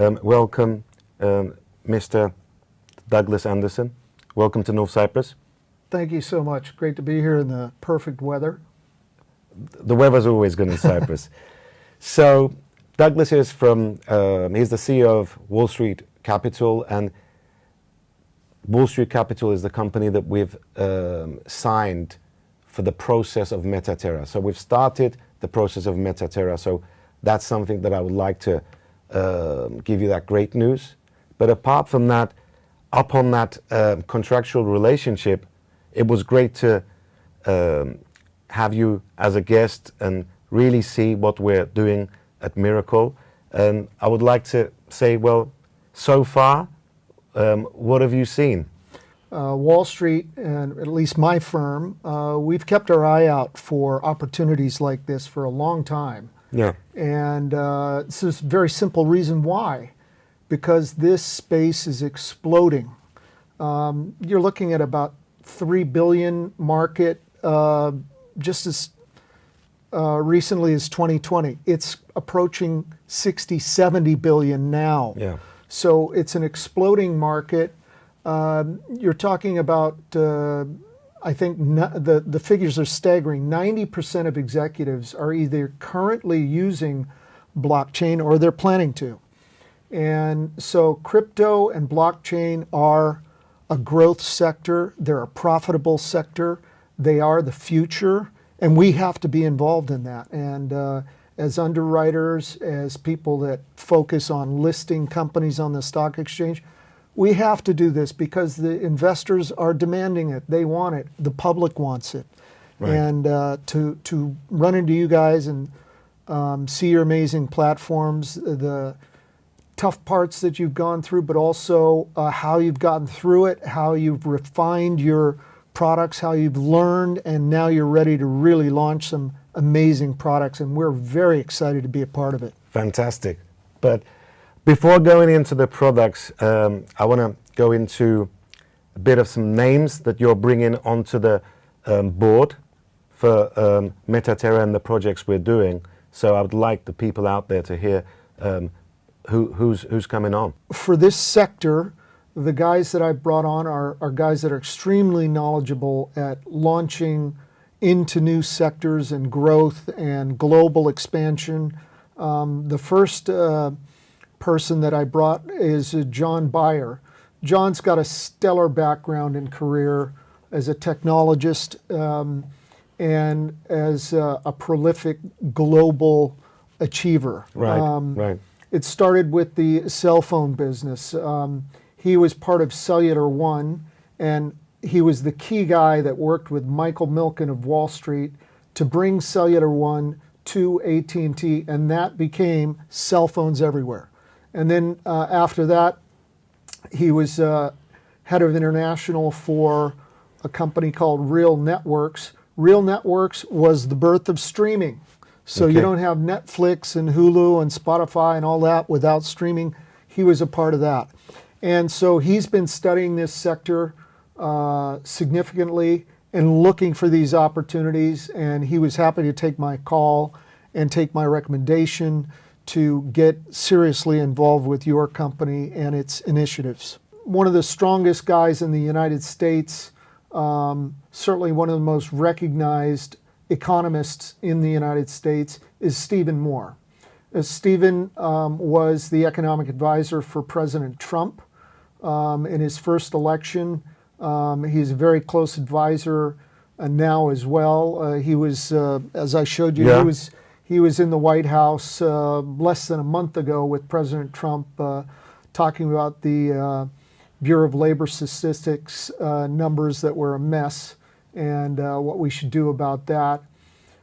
Welcome, Mr. Douglas Anderson. Welcome to North Cyprus. Thank you so much. Great to be here in the perfect weather. The weather's always good in Cyprus. So, Douglas is he's the CEO of Wall Street Capital, and Wall Street Capital is the company that we've signed for the process of Metaterra. So we've started the process of Metaterra. So that's something that I would like to give you that great news. But apart from that, upon that contractual relationship, it was great to have you as a guest and really see what we're doing at Miracle. And I would like to say, well, so far, what have you seen? Wall Street, and at least my firm, we've kept our eye out for opportunities like this for a long time. Yeah. And this is a very simple reason why. Because this space is exploding. You're looking at about $3 billion market just as recently as 2020. It's approaching 60, 70 billion now. Yeah. So it's an exploding market. You're talking about, I think the figures are staggering. 90% of executives are either currently using blockchain or they're planning to. And so crypto and blockchain are a growth sector. They're a profitable sector. They are the future, and we have to be involved in that. And as underwriters, as people that focus on listing companies on the stock exchange, we have to do this because the investors are demanding it. They want it. The public wants it. Right. And to run into you guys and see your amazing platforms, the tough parts that you've gone through, but also how you've gotten through it, how you've refined your products, how you've learned, and now you're ready to really launch some amazing products, and we're very excited to be a part of it. Fantastic. But before going into the products, I want to go into a bit of some names that you're bringing onto the board for Metaterra and the projects we're doing. So I would like the people out there to hear who's coming on. For this sector, the guys that I've brought on are guys that are extremely knowledgeable at launching into new sectors and growth and global expansion. The first person that I brought is John Beyer. John's got a stellar background and career as a technologist and as a prolific global achiever. Right, right. It started with the cell phone business. He was part of Cellular One, and he was the key guy that worked with Michael Milken of Wall Street to bring Cellular One to AT&T, and that became cell phones everywhere. And then after that, he was head of international for a company called Real Networks. Real Networks was the birth of streaming. So you don't have Netflix and Hulu and Spotify and all that without streaming. He was a part of that. And so he's been studying this sector significantly and looking for these opportunities. And he was happy to take my call and take my recommendation to get seriously involved with your company and its initiatives. One of the strongest guys in the United States, certainly one of the most recognized economists in the United States, is Stephen Moore. Stephen was the economic advisor for President Trump in his first election. He's a very close advisor now as well. He was, as I showed you, he was in the White House less than a month ago with President Trump talking about the Bureau of Labor Statistics numbers that were a mess and what we should do about that.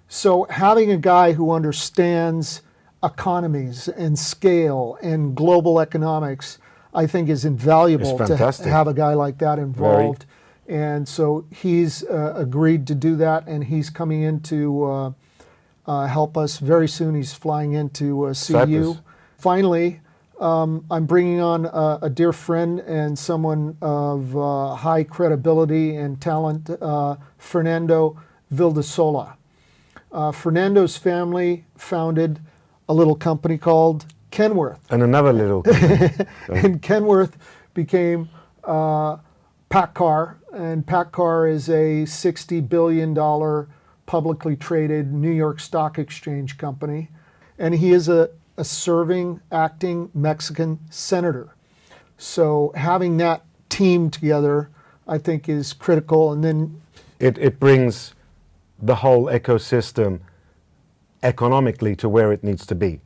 So having a guy who understands economies and scale and global economics, I think is invaluable to have a guy like that involved. And so he's agreed to do that, and he's coming in to help us very soon. He's flying in to see you. Finally, I'm bringing on a dear friend and someone of high credibility and talent, Fernando Vildasola. Fernando's family founded a little company called Kenworth. And another little company. And Kenworth became PACCAR, and PACCAR is a $60 billion publicly traded New York Stock Exchange company. And he is a serving, acting Mexican senator. So having that team together, I think, is critical. And then it brings the whole ecosystem economically to where it needs to be.